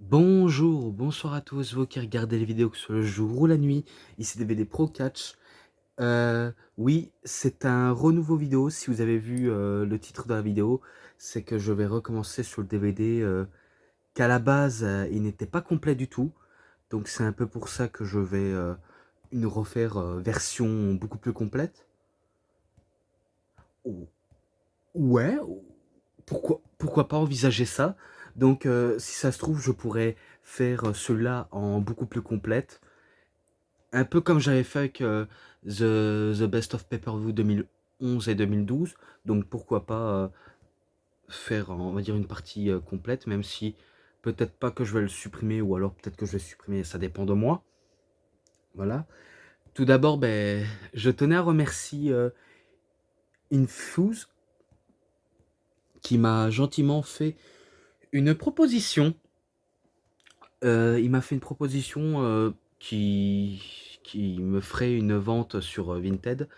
Bonjour, bonsoir à tous, vous qui regardez les vidéos que ce soit le jour ou la nuit, ici DVD Pro Catch. Oui, c'est un renouveau vidéo, si vous avez vu le titre de la vidéo, c'est que je vais recommencer sur le DVD qu'à la base il n'était pas complet du tout, donc c'est un peu pour ça que je vais une refaire version beaucoup plus complète. Ou- Ouais, pourquoi pas envisager ça. Donc si ça se trouve, je pourrais faire cela en beaucoup plus complète. Un peu comme j'avais fait avec The Best of Pay-Per-View 2011 et 2012. Donc pourquoi pas faire, on va dire, une partie complète, même si peut-être pas que je vais le supprimer, ou alors peut-être que je vais le supprimer, ça dépend de moi. Voilà. Tout d'abord, ben, je tenais à remercier Infuse qui m'a gentiment fait une proposition. Il m'a fait une proposition qui me ferait une vente sur Vinted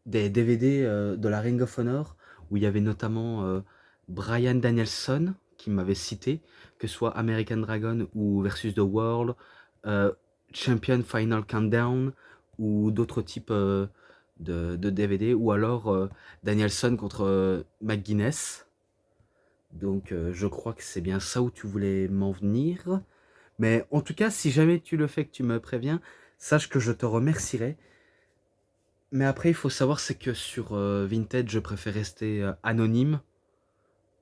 des DVD de la Ring of Honor, où il y avait notamment Bryan Danielson qui m'avait cité, que ce soit American Dragon ou Versus the World, euh, Champion Final Countdown ou d'autres types de DVD, ou alors Danielson contre McGuinness. Donc je crois que c'est bien ça où tu voulais m'en venir. Mais en tout cas, si jamais tu le fais, que tu me préviens, sache que je te remercierai. Mais après, il faut savoir, c'est que sur Vinted, je préfère rester anonyme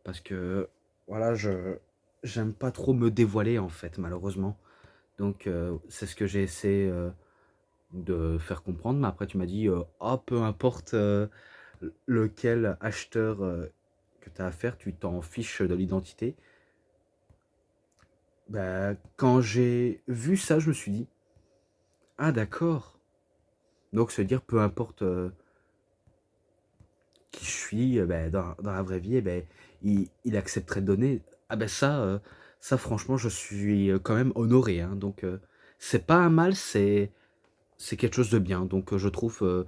parce que voilà, je j'aime pas trop me dévoiler en fait, malheureusement. Donc c'est ce que j'ai essayé de faire comprendre. Mais après, tu m'as dit, ah, peu importe lequel acheteur que tu as à faire, tu t'en fiches de l'identité. Bah, quand j'ai vu ça, je me suis dit, ah d'accord. Donc, se dire, peu importe qui je suis ben, dans la vraie vie, ben, il accepterait de donner. Ah ben ça franchement, je suis quand même honoré. Hein. Donc, c'est pas un mal, c'est quelque chose de bien. Donc, je trouve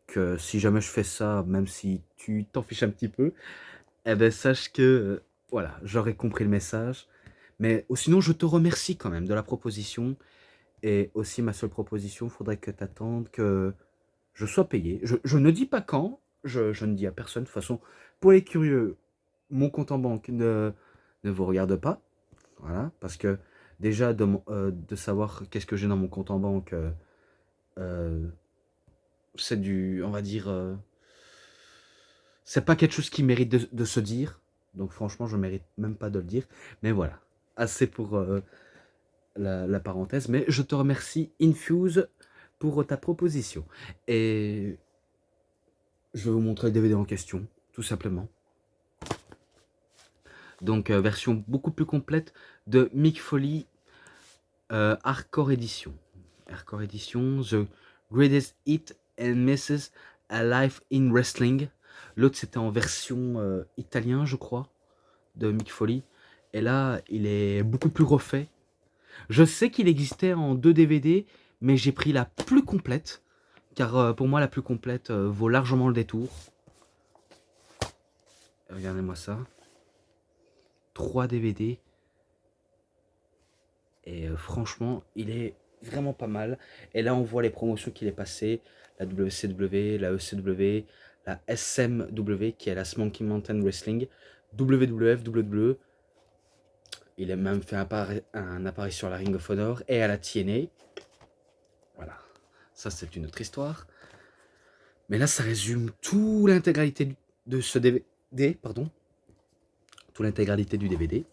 que si jamais je fais ça, même si tu t'en fiches un petit peu, eh ben, sache que voilà, j'aurais compris le message. Mais sinon, je te remercie quand même de la proposition. Et aussi, ma seule proposition, il faudrait que tu attendes que je sois payé. Je ne dis pas quand, je ne dis à personne. De toute façon, pour les curieux, mon compte en banque ne vous regarde pas. Voilà, parce que déjà, de savoir qu'est-ce que j'ai dans mon compte en banque, euh, c'est du, on va dire, c'est pas quelque chose qui mérite de se dire. Donc franchement, je mérite même pas de le dire. Mais voilà, assez pour la parenthèse. Mais je te remercie, Infuse, pour ta proposition. Et je vais vous montrer le DVD en question, tout simplement. Donc version beaucoup plus complète de Mick Foley Hardcore Edition. Hardcore Edition, The Greatest Hit and Misses Alive in Wrestling. L'autre c'était en version italien, je crois, de Mick Foley. Et là, il est beaucoup plus refait. Je sais qu'il existait en 2 DVD, mais j'ai pris la plus complète, car pour moi la plus complète vaut largement le détour. Regardez-moi ça. 3 DVD. Et franchement, il est vraiment pas mal. Et là, on voit les promotions qu'il est passé. La WCW, la ECW, la SMW, qui est la Smoky Mountain Wrestling, WWF, WWE. Il a même fait un apparition à la Ring of Honor et à la TNA. Voilà. Ça, c'est une autre histoire. Mais là, ça résume toute l'intégralité de ce DVD, pardon. Toute l'intégralité du DVD.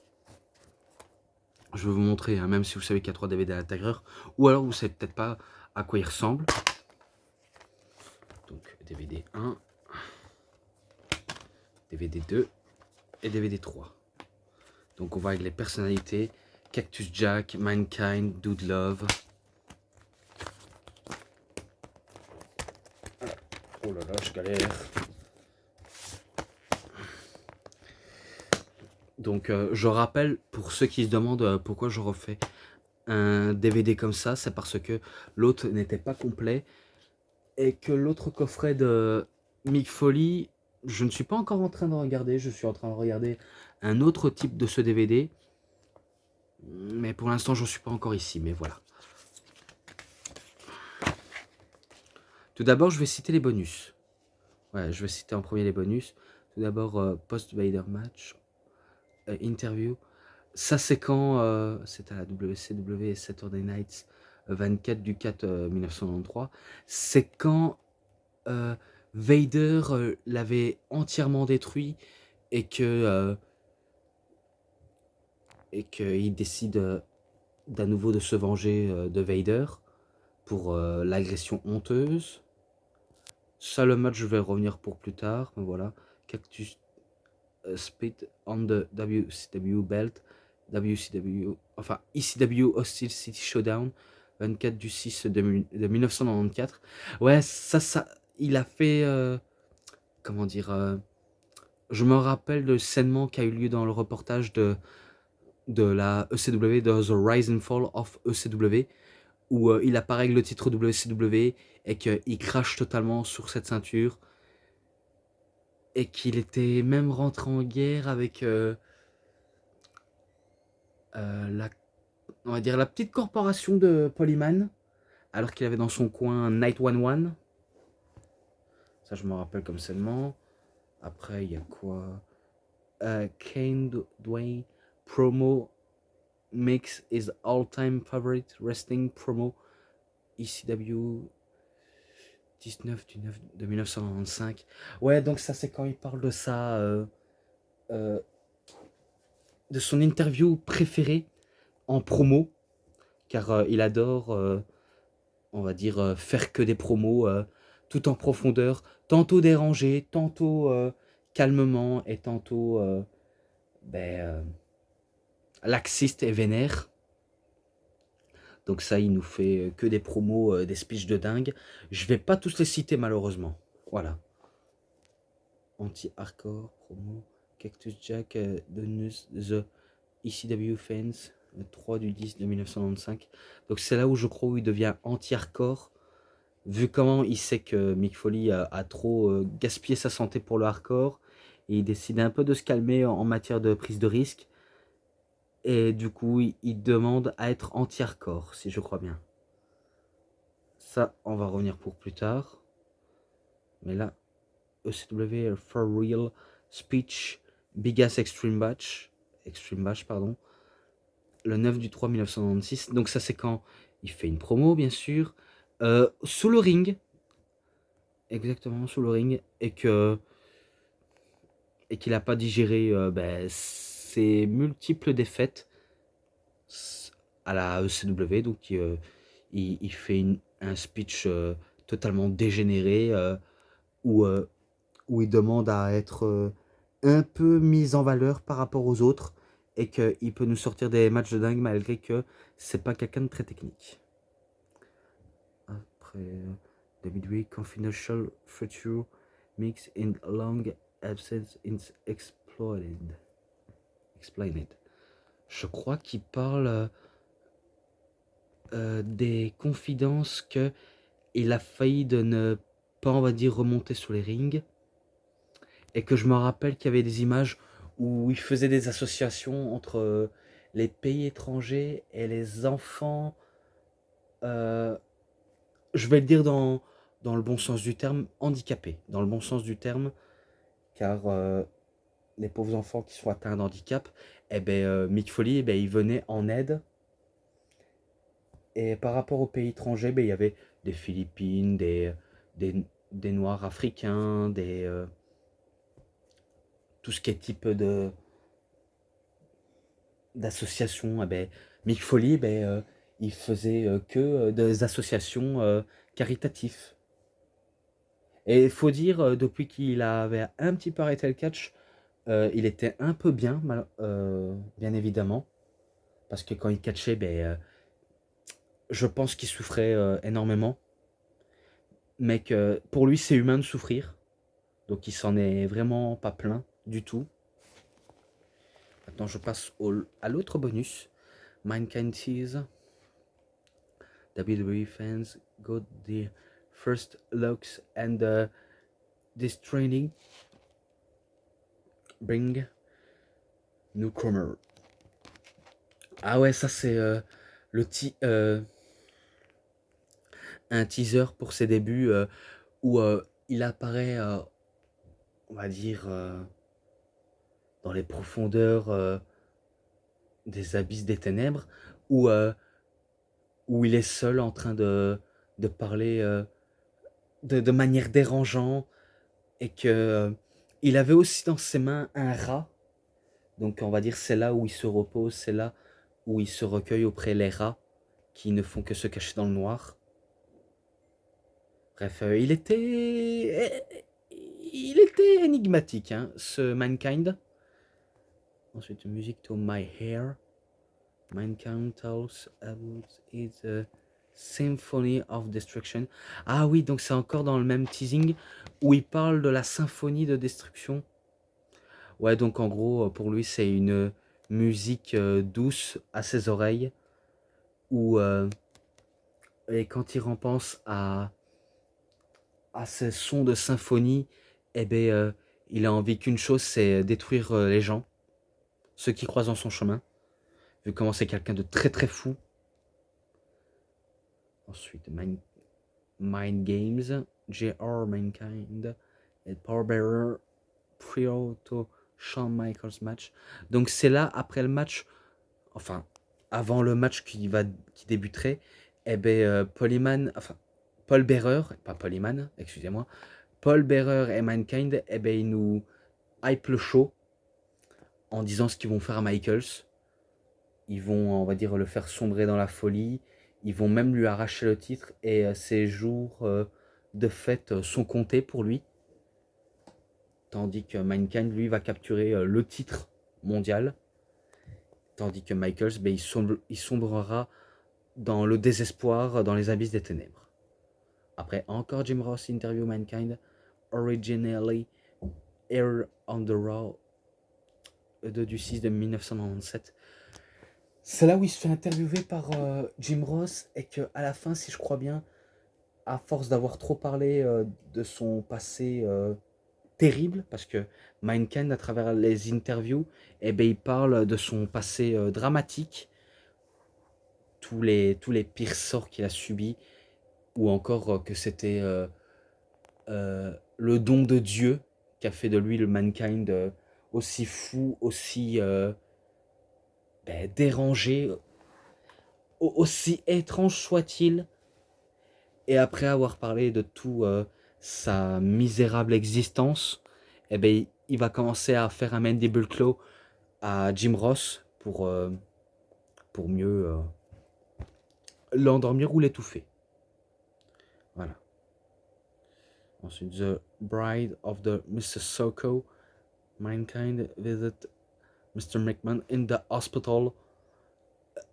Je vais vous montrer, hein, même si vous savez qu'il y a 3 DVD à l'intérieur. Ou alors, vous savez peut-être pas à quoi il ressemble. Donc DVD 1, DVD 2 et DVD 3. Donc on voit avec les personnalités Cactus Jack, Mankind, Dude Love. Oh là là, je galère. Donc je rappelle, pour ceux qui se demandent pourquoi je refais un DVD comme ça, c'est parce que l'autre n'était pas complet et que l'autre coffret de Mick Foley, je ne suis pas encore en train de regarder, je suis en train de regarder un autre type de ce DVD. Mais pour l'instant, j'en suis pas encore ici, mais voilà. Tout d'abord, je vais citer les bonus. Ouais, je vais citer en premier les bonus. Tout d'abord, post-Vader match, interview. Ça, c'est quand c'est à la WCW Saturday Nights 24 du 4 1993. C'est quand Vader l'avait entièrement détruit et qu'il décide d'à nouveau de se venger de Vader pour l'agression honteuse. Ça, le match, je vais revenir pour plus tard. Voilà. Cactus Split on the WCW belt. WCW, enfin ECW Hostile City Showdown, 24 du 6 de 1994. Ouais, ça, il a fait, comment dire, je me rappelle de sainement qui a eu lieu dans le reportage de la ECW, de The Rise and Fall of ECW, où il apparaît avec le titre WCW et qu'il crache totalement sur cette ceinture et qu'il était même rentré en guerre avec la, on va dire la petite corporation de Polyman, alors qu'il avait dans son coin Night One One. Ça, je me rappelle comme seulement. Après, il y a quoi Kane Dwayne promo makes his all-time favorite wrestling promo ECW 19 du 9 de 1995. Ouais, donc ça, c'est quand il parle de ça, de son interview préférée en promo, car il adore, on va dire, faire que des promos tout en profondeur, tantôt dérangé, tantôt calmement et tantôt laxiste et vénère. Donc ça, il nous fait que des promos, des speeches de dingue. Je vais pas tous les citer malheureusement. Voilà. Anti-hardcore, promo, Cactus Jack, The ECW Fans, le 3 du 10 de 1995. Donc c'est là où je crois où il devient anti-hardcore. Vu comment il sait que Mick Foley a trop gaspillé sa santé pour le hardcore, et il décide un peu de se calmer en matière de prise de risque. Et du coup, il demande à être anti-hardcore, si je crois bien. Ça, on va revenir pour plus tard. Mais là, ECW For Real Speech Big Ass Extreme Bash, pardon, le 9 du 3 1996. Donc ça, c'est quand il fait une promo, bien sûr, sous le ring. Exactement, sous le ring. Et qu'il n'a pas digéré ses multiples défaites à la ECW. Donc il fait un speech totalement dégénéré où il demande à être un peu mis en valeur par rapport aux autres et qu'il peut nous sortir des matchs de dingue malgré que c'est pas quelqu'un de très technique. Après David Week, Confidential Future Mix in Long Absence is Exploded. Explained. Je crois qu'il parle des confidences que il a failli de ne pas, on va dire, remonter sur les rings. Et que je me rappelle qu'il y avait des images où il faisait des associations entre les pays étrangers et les enfants. Je vais le dire dans le bon sens du terme, handicapés. Dans le bon sens du terme, car les pauvres enfants qui sont atteints d'handicap, Mick Foley, il venait en aide. Et par rapport aux pays étrangers, il y avait des Philippines, des Noirs africains, tout ce qui est type d'associations. Mick Foley, il faisait que des associations caritatives. Et il faut dire, depuis qu'il avait un petit peu arrêté le catch, il était un peu bien, bien évidemment. Parce que quand il catchait, je pense qu'il souffrait énormément. Mais que pour lui, c'est humain de souffrir. Donc il s'en est vraiment pas plaint du tout. Maintenant, je passe à l'autre bonus. Mankind Tease. WWE fans got the first looks and this training bring newcomer Ah ouais, ça c'est le un teaser pour ses débuts où il apparaît, on va dire, dans les profondeurs des abysses des ténèbres, où, où il est seul en train de parler de manière dérangeante et que il avait aussi dans ses mains un rat. Donc on va dire c'est là où il se repose, c'est là où il se recueille auprès des rats qui ne font que se cacher dans le noir. Bref, il était énigmatique, hein, ce Mankind. Ensuite, musique to My Hair. Mankind tells about its Symphony of Destruction. Ah oui, donc c'est encore dans le même teasing où il parle de la symphonie de destruction. Ouais, donc en gros, pour lui, c'est une musique douce à ses oreilles. Où, et quand il repense à ces sons de symphonie, eh ben, il a envie qu'une chose, c'est détruire les gens, ceux qui croisent dans son chemin, vu comment c'est quelqu'un de très très fou. Ensuite, Mind Games, J.R. Mankind et Power Bearer prior to Shawn Michaels match. Donc c'est là, après le match, enfin, avant le match qui débuterait, eh ben, Paul Bearer, pas Polyman, excusez-moi, Paul Bearer et Mankind, eh ben, ils nous hype le show en disant ce qu'ils vont faire à Michaels. Ils vont, on va dire, le faire sombrer dans la folie. Ils vont même lui arracher le titre et ses jours de fête sont comptés pour lui. Tandis que Mankind, lui, va capturer le titre mondial. Tandis que Michaels, ben, il sombrera dans le désespoir, dans les abysses des ténèbres. Après, encore Jim Ross interview Mankind, originally aired on the Raw du 6 de 1997. C'est là où il se fait interviewer par Jim Ross et qu'à la fin, si je crois bien, à force d'avoir trop parlé de son passé terrible, parce que Mankind, à travers les interviews, eh ben, il parle de son passé dramatique, tous les pires sorts qu'il a subis, ou encore que c'était le don de Dieu qui a fait de lui le Mankind aussi fou, aussi ben, dérangé, aussi étrange soit-il. Et après avoir parlé de tout sa misérable existence, eh ben, il va commencer à faire un mandible claw à Jim Ross pour mieux l'endormir ou l'étouffer. Voilà. Ensuite, The Bride of the Mr. Soko. Mankind visit Mr. McMahon in the hospital.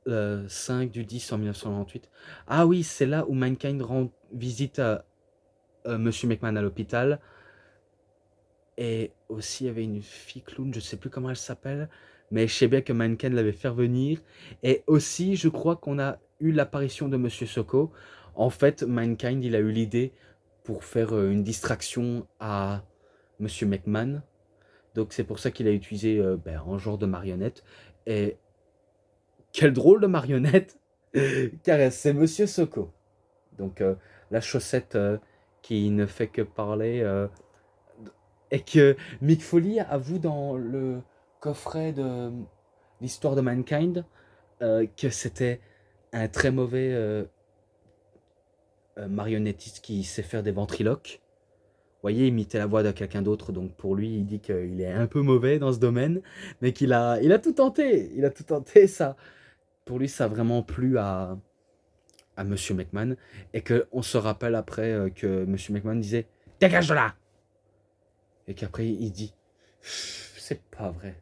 5 du 10 en 1998. Ah oui, c'est là où Mankind rend visite à Monsieur McMahon à l'hôpital. Et aussi, il y avait une fille clown, je ne sais plus comment elle s'appelle, mais je sais bien que Mankind l'avait fait venir. Et aussi, je crois qu'on a eu l'apparition de Monsieur Soko. En fait, Mankind, il a eu l'idée pour faire une distraction à Monsieur McMahon. Donc c'est pour ça qu'il a utilisé un genre de marionnette. Et quelle drôle de marionnette, car c'est Monsieur Soko. Donc la chaussette qui ne fait que parler et que Mick Foley avoue dans le coffret de l'histoire de Mankind que c'était un très mauvais marionnettiste qui sait faire des ventriloques. Vous voyez, imiter la voix de quelqu'un d'autre, donc pour lui, il dit qu'il est un peu mauvais dans ce domaine, mais il a tout tenté, ça. Pour lui, ça a vraiment plu à Monsieur McMahon, et qu'on se rappelle après que Monsieur McMahon disait « Dégage de là !» Et qu'après, il dit « C'est pas vrai.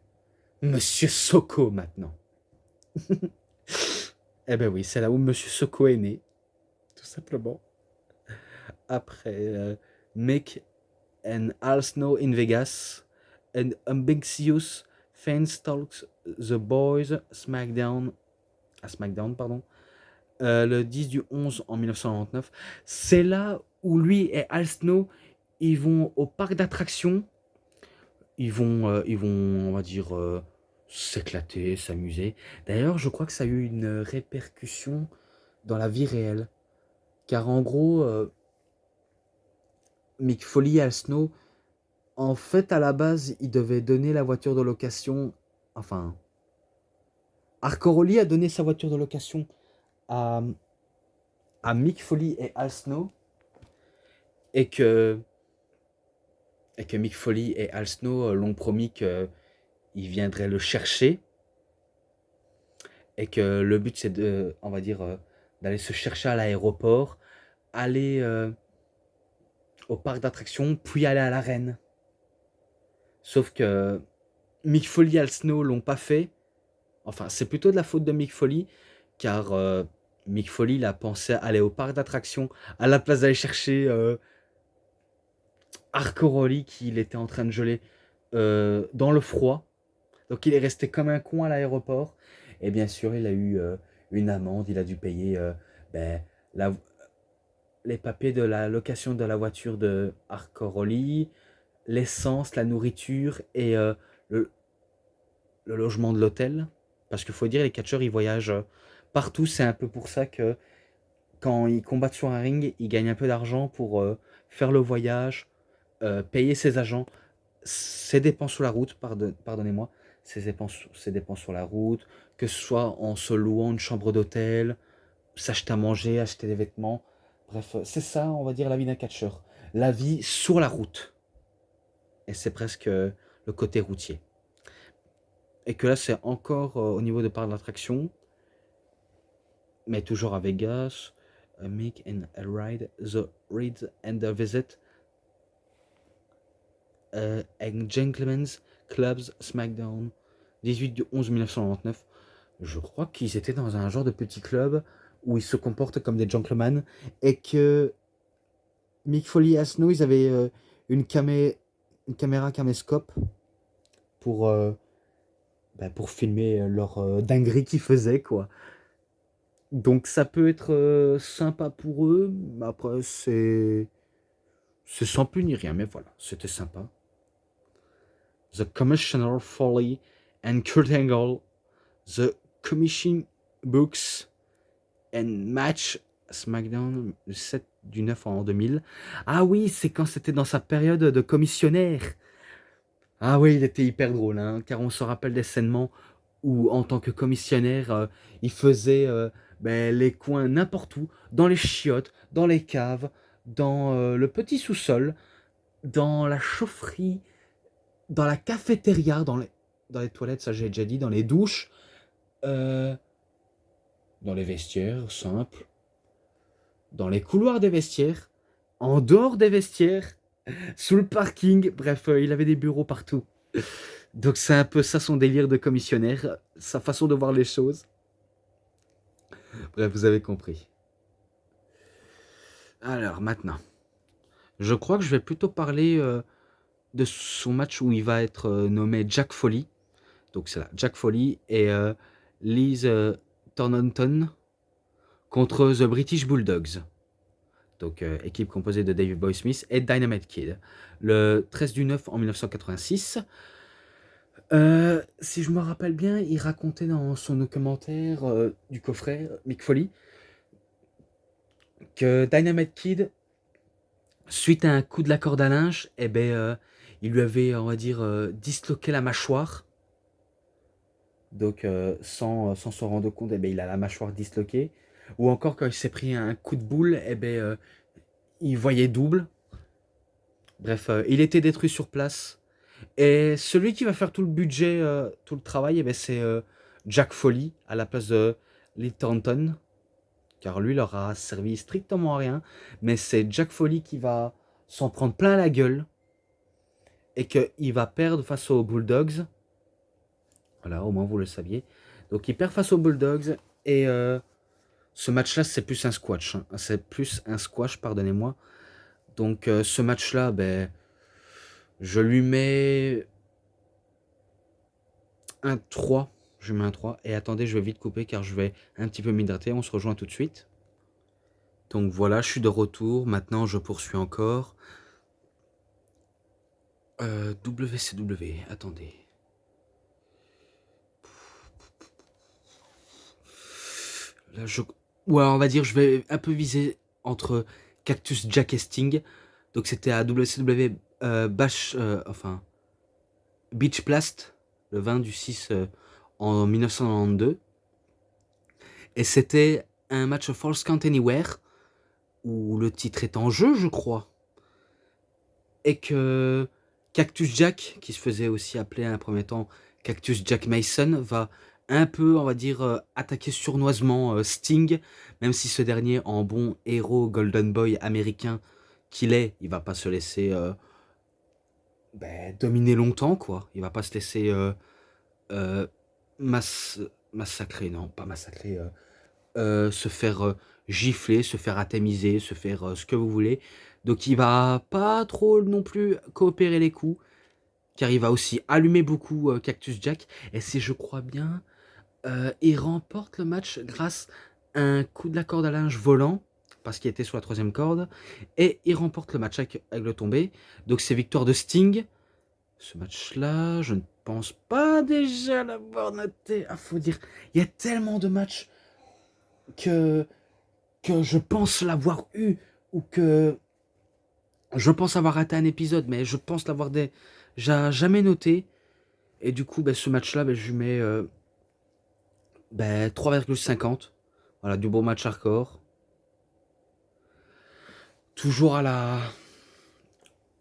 Monsieur Soko maintenant. » Eh ben oui, c'est là où Monsieur Soko est né, tout simplement. Après Mick and Al Snow in Vegas, and Ambitious Fans Talks The Boys SmackDown, à SmackDown, pardon, le 10 du 11 en 1999. C'est là où lui et Al Snow, ils vont au parc d'attractions, ils vont, on va dire, s'éclater, s'amuser. D'ailleurs, je crois que ça a eu une répercussion dans la vie réelle. Car en gros, Mick Foley et Al Snow, en fait, à la base, ils devaient donner la voiture de location. Enfin, Arcoroli a donné sa voiture de location à, à Mick Foley et Al Snow. Et que, et que Mick Foley et Al Snow l'ont promis qu'ils viendraient le chercher. Et que le but, c'est de, on va dire, d'aller se chercher à l'aéroport, aller au parc d'attractions, puis aller à l'arène. Sauf que Mick Foley et Al Snow l'ont pas fait. Enfin, c'est plutôt de la faute de Mick Foley, car Mick Foley il a pensé aller au parc d'attractions à la place d'aller chercher Arcoroli qu'il était en train de geler dans le froid. Donc il est resté comme un con à l'aéroport. Et bien sûr, il a eu une amende. Il a dû payer ben, la, les papiers de la location de la voiture de Arcoroli, l'essence, la nourriture et le, le logement de l'hôtel. Parce qu'il faut dire, les catcheurs, ils voyagent partout. C'est un peu pour ça que quand ils combattent sur un ring, ils gagnent un peu d'argent pour faire le voyage, payer ses agents, ses dépenses sur la route, pardonnez-moi, ses dépenses sur la route, que ce soit en se louant une chambre d'hôtel, s'acheter à manger, acheter des vêtements. Bref, c'est ça, on va dire, la vie d'un catcheur. La vie sur la route. Et c'est presque le côté routier. Et que là, c'est encore au niveau de parc d'attraction, mais toujours à Vegas. Make and a ride, the read and the visit. And Gentlemen's Clubs SmackDown. 18 du 11 1999. Je crois qu'ils étaient dans un genre de petit club où ils se comportent comme des gentlemen et que Mick Foley et Snow, ils avaient une caméra caméscope pour, pour filmer leur dinguerie qu'ils faisaient, quoi. Donc ça peut être sympa pour eux, mais après c'est sans plus ni rien, mais voilà, c'était sympa. The Commissioner Foley and Kurt Angle, The Commission Books and Match SmackDown le 7 du 9 en 2000. Ah oui, c'est quand c'était dans sa période de commissionnaire. Ah oui, il était hyper drôle, hein, car on se rappelle des scènements où, en tant que commissionnaire, il faisait les coins n'importe où, dans les chiottes, dans les caves, dans le petit sous-sol, dans la chaufferie, dans la cafétéria, dans les toilettes, ça j'ai déjà dit, dans les douches, euh, dans les vestiaires simples, dans les couloirs des vestiaires, en dehors des vestiaires, sous le parking, bref, il avait des bureaux partout. Donc c'est un peu ça son délire de commissionnaire, sa façon de voir les choses. Bref, vous avez compris. Alors maintenant, je crois que je vais plutôt parler de son match où il va être nommé Jack Foley. Donc c'est là, Jack Foley et Liz Thornton contre The British Bulldogs. Donc équipe composée de Davey Boy Smith et Dynamite Kid. Le 13 du 9 en 1986. Si je me rappelle bien, il racontait dans son documentaire du coffret Mick Foley que Dynamite Kid, suite à un coup de la corde à linge, il lui avait, on va dire, disloqué la mâchoire. Donc, sans se rendre compte, il a la mâchoire disloquée. Ou encore, quand il s'est pris un coup de boule, il voyait double. Bref, il était détruit sur place. Et celui qui va faire tout le budget, tout le travail, c'est Jack Foley à la place de Lee Thornton. Car lui, il leur a servi strictement à rien. Mais c'est Jack Foley qui va s'en prendre plein la gueule. Et qu'il va perdre face aux Bulldogs. Voilà, au moins vous le saviez. Donc il perd face aux Bulldogs. Et ce match-là, c'est plus un squash. Hein. C'est plus un squash, pardonnez-moi. Donc ce match-là, je lui mets un 3. Je mets un 3. Et attendez, je vais vite couper car je vais un petit peu m'hydrater. On se rejoint tout de suite. Donc voilà, je suis de retour. Maintenant, je poursuis encore. WCW, attendez. Là, ouais, on va dire, je vais un peu viser entre Cactus Jack et Sting. Donc c'était à WCW Beach Blast, le 20 du 6 en 1992. Et c'était un match Falls Count Anywhere, où le titre est en jeu, je crois. Et que Cactus Jack, qui se faisait aussi appeler à un premier temps Cactus Jack Mason, va un peu, on va dire, attaquer sournoisement Sting, même si ce dernier, en bon héros Golden Boy américain qu'il est, il va pas se laisser dominer longtemps, quoi. Il va pas se laisser euh, massacrer, non, pas massacrer, se faire gifler, se faire atomiser, se faire ce que vous voulez. Donc il va pas trop non plus coopérer les coups, car il va aussi allumer beaucoup Cactus Jack. Et si je crois bien, il remporte le match grâce à un coup de la corde à linge volant, parce qu'il était sur la troisième corde, et il remporte le match avec le tombé. Donc c'est victoire de Sting. Ce match-là, je ne pense pas déjà l'avoir noté. Ah, faut dire, il y a tellement de matchs que je pense l'avoir eu, ou que je pense avoir raté un épisode, mais je pense l'avoir jamais noté. Et du coup, ce match-là, je lui mets 3,50. Voilà, du bon match hardcore. Toujours à la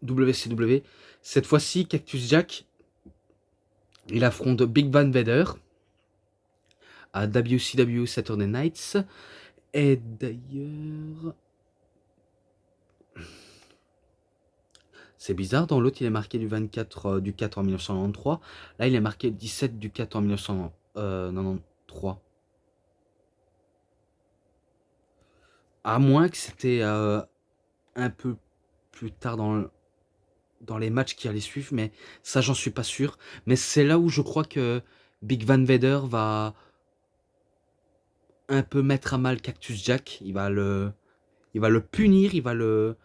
WCW. Cette fois-ci, Cactus Jack, il affronte Big Van Vader à WCW Saturday Nights. Et d'ailleurs, c'est bizarre, dans l'autre il est marqué du 24 du 4 en 1993. Là il est marqué le 17 du 4 en 1993. À moins que c'était un peu plus tard dans les matchs qui allaient suivre, mais ça j'en suis pas sûr. Mais c'est là où je crois que Big Van Vader va un peu mettre à mal Cactus Jack. Il va le punir, il va le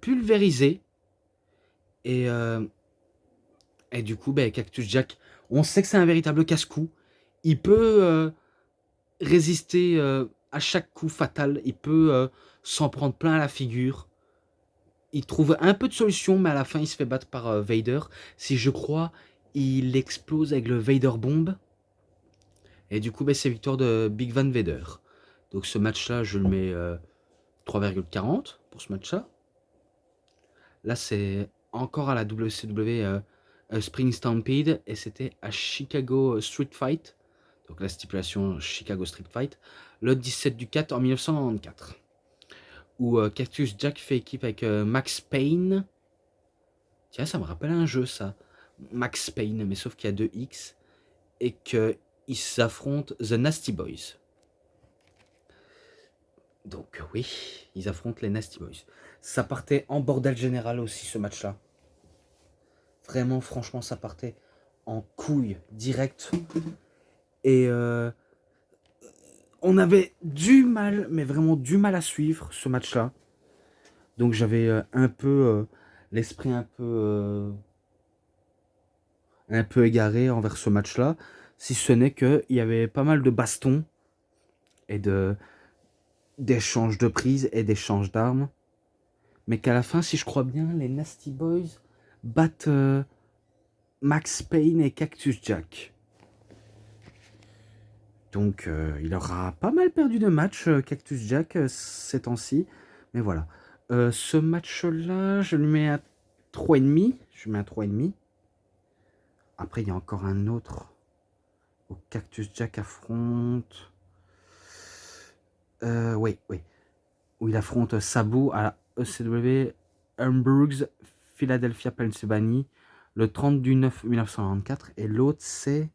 pulvériser. Et, et du coup, Cactus Jack, on sait que c'est un véritable casse-cou. Il peut résister à chaque coup fatal. Il peut s'en prendre plein à la figure. Il trouve un peu de solution, mais à la fin, il se fait battre par Vader. Si je crois, il explose avec le Vader Bomb. Et du coup, c'est victoire de Big Van Vader. Donc ce match-là, je le mets 3,40 pour ce match-là. Là, c'est encore à la WCW Spring Stampede. Et c'était à Chicago Street Fight. Donc la stipulation Chicago Street Fight. Le 17 du 4 en 1994. Où Cactus Jack fait équipe avec Max Payne. Tiens, ça me rappelle un jeu, ça. Max Payne, mais sauf qu'il y a 2 X. Et qu'ils s'affrontent The Nasty Boys. Donc oui, ils affrontent les Nasty Boys. Ça partait en bordel général aussi, ce match-là. Vraiment, franchement, ça partait en couille, direct. Et on avait du mal, mais vraiment du mal à suivre ce match-là. Donc j'avais un peu l'esprit un peu égaré envers ce match-là, si ce n'est qu'il y avait pas mal de bastons et d'échanges de prises et d'échanges d'armes, mais qu'à la fin, si je crois bien, les Nasty Boys battent Max Payne et Cactus Jack. Donc il aura pas mal perdu de matchs, Cactus Jack, ces temps-ci, mais voilà. Ce match-là, je lui mets à 3,5. Je mets à 3,5. Après, il y a encore un autre où Cactus Jack affronte. Oui, oui. Où il affronte Sabu à la ECW Hamburgs, Philadelphia, Pennsylvanie, le 30 du 9 1994. Et l'autre, c'est.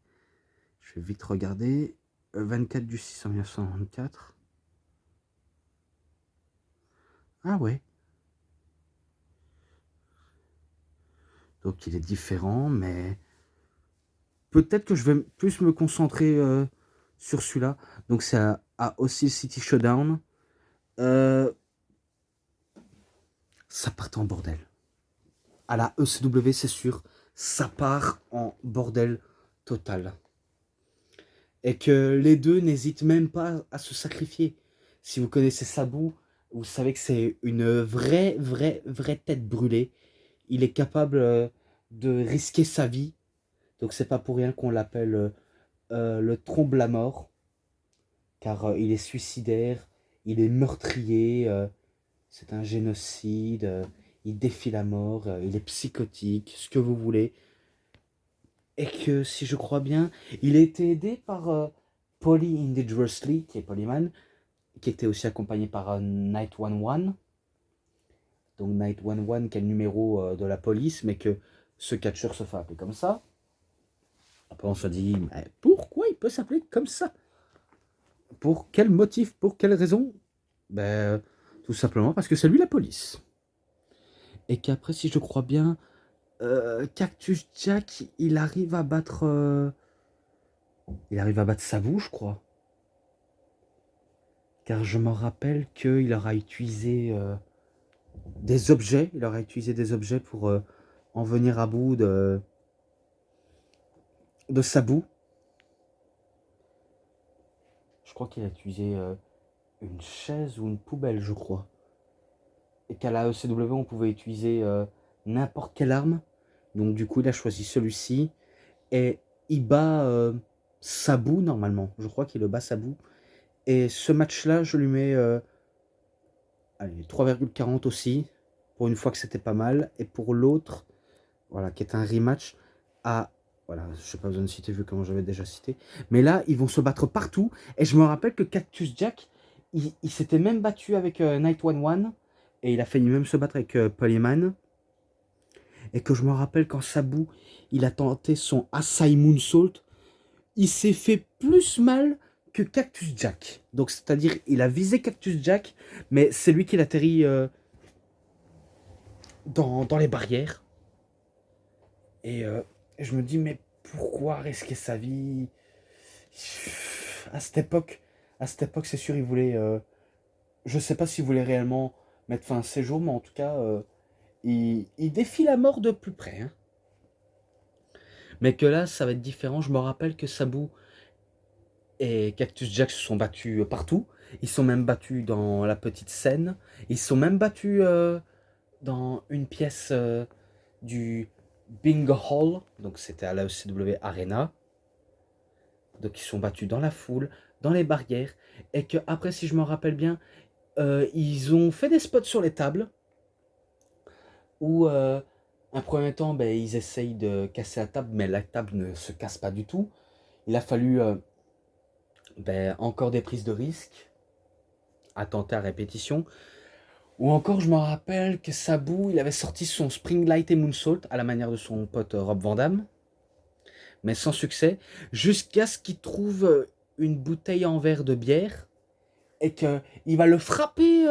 Je vais vite regarder. 24 du 6 en 1994. Ah ouais. Donc il est différent, mais peut-être que je vais plus me concentrer sur celui-là. Donc c'est à Ossil City Showdown. Ça part en bordel. À la ECW, c'est sûr, ça part en bordel total. et que les deux n'hésitent même pas à se sacrifier. Si vous connaissez Sabu, vous savez que c'est une vraie tête brûlée. Il est capable de risquer sa vie. Donc c'est pas pour rien qu'on l'appelle le trompe la mort. Car il est suicidaire, il est meurtrier, c'est un génocide, il défie la mort, il est psychotique, ce que vous voulez. Et que, si je crois bien, il a été aidé par Polly Dangerously, qui est Polyman, qui était aussi accompagné par Night One One. Donc Night One One, qui est le numéro de la police, mais que ce catcheur se fait appeler comme ça. Après, on se dit, mais pourquoi il peut s'appeler comme ça? Pour quel motif? Pour quelle raison? Ben, tout simplement parce que c'est lui la police. Et qu'après, si je crois bien, Cactus Jack, il arrive à battre Sabu, je crois. Car je me rappelle qu'il aura utilisé des objets. Il aura utilisé des objets pour en venir à bout de Sabu. Je crois qu'il a utilisé une chaise ou une poubelle, je crois. Et qu'à la ECW, on pouvait utiliser n'importe quelle arme. Donc du coup, il a choisi celui-ci. Et il bat Sabu, normalement. Je crois qu'il le bat Sabu. Et ce match-là, je lui mets 3,40 aussi. Pour une fois que c'était pas mal. Et pour l'autre, voilà, qui est un rematch, voilà, je n'ai pas besoin de citer vu comment j'avais déjà cité. Mais là, ils vont se battre partout. Et je me rappelle que Cactus Jack, il s'était même battu avec Night One One. Et il a failli même se battre avec Polyman. Et que je me rappelle quand Sabu, il a tenté son Asai Moonsault, il s'est fait plus mal que Cactus Jack. Donc c'est-à-dire, il a visé Cactus Jack, mais c'est lui qui l'atterrit dans les barrières. Et je me dis, mais pourquoi risquer sa vie? À cette époque, c'est sûr, il voulait... je sais pas s'il voulait réellement mettre fin à ses jours, mais en tout cas, il défie la mort de plus près. Hein. Mais que là, ça va être différent. Je me rappelle que Sabu et Cactus Jack se sont battus partout. Ils sont même battus dans la petite scène. Ils se sont même battus dans une pièce du Bingo Hall. Donc c'était à la ECW Arena. Donc ils sont battus dans la foule, dans les barrières. Et que après, si je me rappelle bien, ils ont fait des spots sur les tables. Où un premier temps, ben, ils essayent de casser la table, mais la table ne se casse pas du tout. Il a fallu encore des prises de risques, attentats à répétition. Ou encore, je me rappelle que Sabu, il avait sorti son Spring Light et Moonsault à la manière de son pote Rob Van Dam, mais sans succès, jusqu'à ce qu'il trouve une bouteille en verre de bière et qu'il va le frapper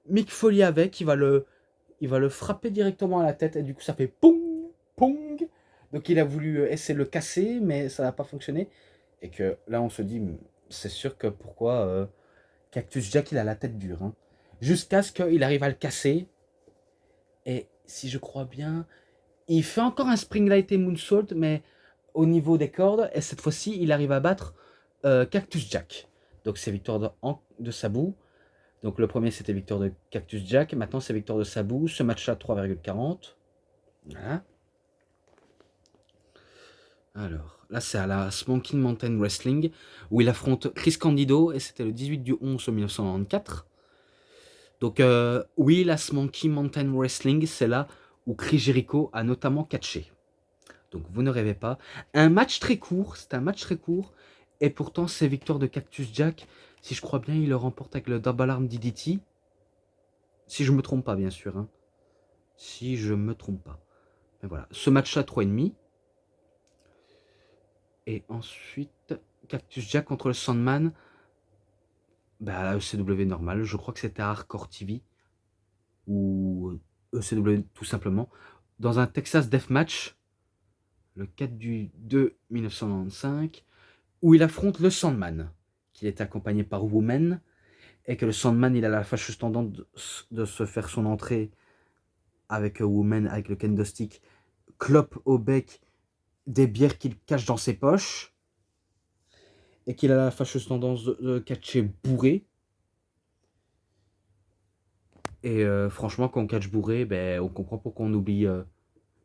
Mick Foley avec, il va le frapper directement à la tête et du coup ça fait pong, pong. Donc il a voulu essayer de le casser, mais ça n'a pas fonctionné. Et que là on se dit, c'est sûr que pourquoi Cactus Jack il a la tête dure. Hein. Jusqu'à ce qu'il arrive à le casser. Et si je crois bien, il fait encore un Spring Light et Moonsault, mais au niveau des cordes. Et cette fois-ci, il arrive à battre Cactus Jack. Donc c'est victoire de Sabu. Donc le premier c'était victoire de Cactus Jack. Maintenant c'est victoire de Sabu. Ce match-là 3,40. Voilà. Alors, là c'est à la Smoky Mountain Wrestling où il affronte Chris Candido et c'était le 18 du 11 1994. Donc oui, la Smoky Mountain Wrestling, c'est là où Chris Jericho a notamment catché. Donc vous ne rêvez pas. Un match très court, c'est un match très court et pourtant c'est victoire de Cactus Jack. Si je crois bien, il le remporte avec le Double Arm DDT. Si je me trompe pas, bien sûr. Hein. Si je me trompe pas. Mais voilà, ce match-là, 3,5. Et ensuite, Cactus Jack contre le Sandman. Bah, la ECW normale. Je crois que c'était à Hardcore TV. Ou ECW tout simplement. Dans un Texas Deathmatch. Le 4 du 2 1995. Où il affronte le Sandman. Qui est accompagné par Woman. Et que le Sandman, il a la fâcheuse tendance de se faire son entrée avec Woman, avec le kendo stick. Clope au bec, des bières qu'il cache dans ses poches. et qu'il a la fâcheuse tendance de catcher bourré. Et franchement, quand on catch bourré, ben, on comprend pourquoi on oublie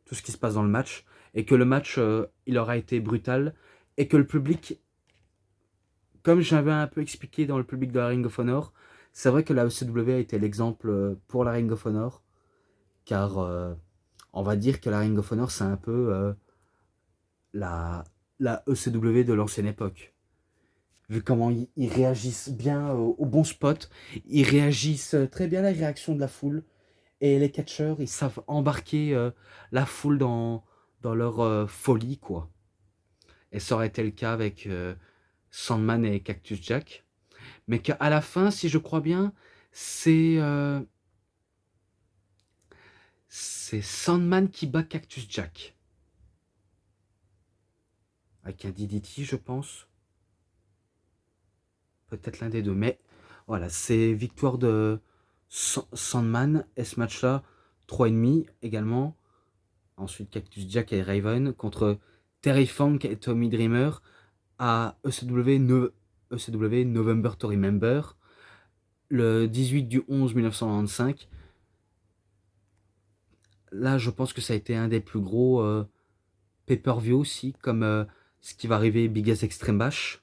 tout ce qui se passe dans le match. Et que le match, il aura été brutal. Et que le public, comme j'avais un peu expliqué dans le public de la Ring of Honor, c'est vrai que la ECW a été l'exemple pour la Ring of Honor. Car on va dire que la Ring of Honor, c'est un peu la, la ECW de l'ancienne époque. Vu comment ils réagissent bien au bon spot, ils réagissent très bien à la réaction de la foule. Et les catcheurs, ils savent embarquer la foule dans leur folie, quoi. Et ça aurait été le cas avec Sandman et Cactus Jack. Mais qu'à la fin, si je crois bien, c'est Sandman qui bat Cactus Jack. Avec un DDT, je pense. Peut-être l'un des deux. Mais voilà, c'est victoire de Sandman. Et ce match-là, 3,5 également. Ensuite, Cactus Jack et Raven contre Terry Funk et Tommy Dreamer à ECW November to Remember, le 18 du 11 1995. Là, je pense que ça a été un des plus gros pay-per-view aussi, comme ce qui va arriver Biggest Extreme Bash.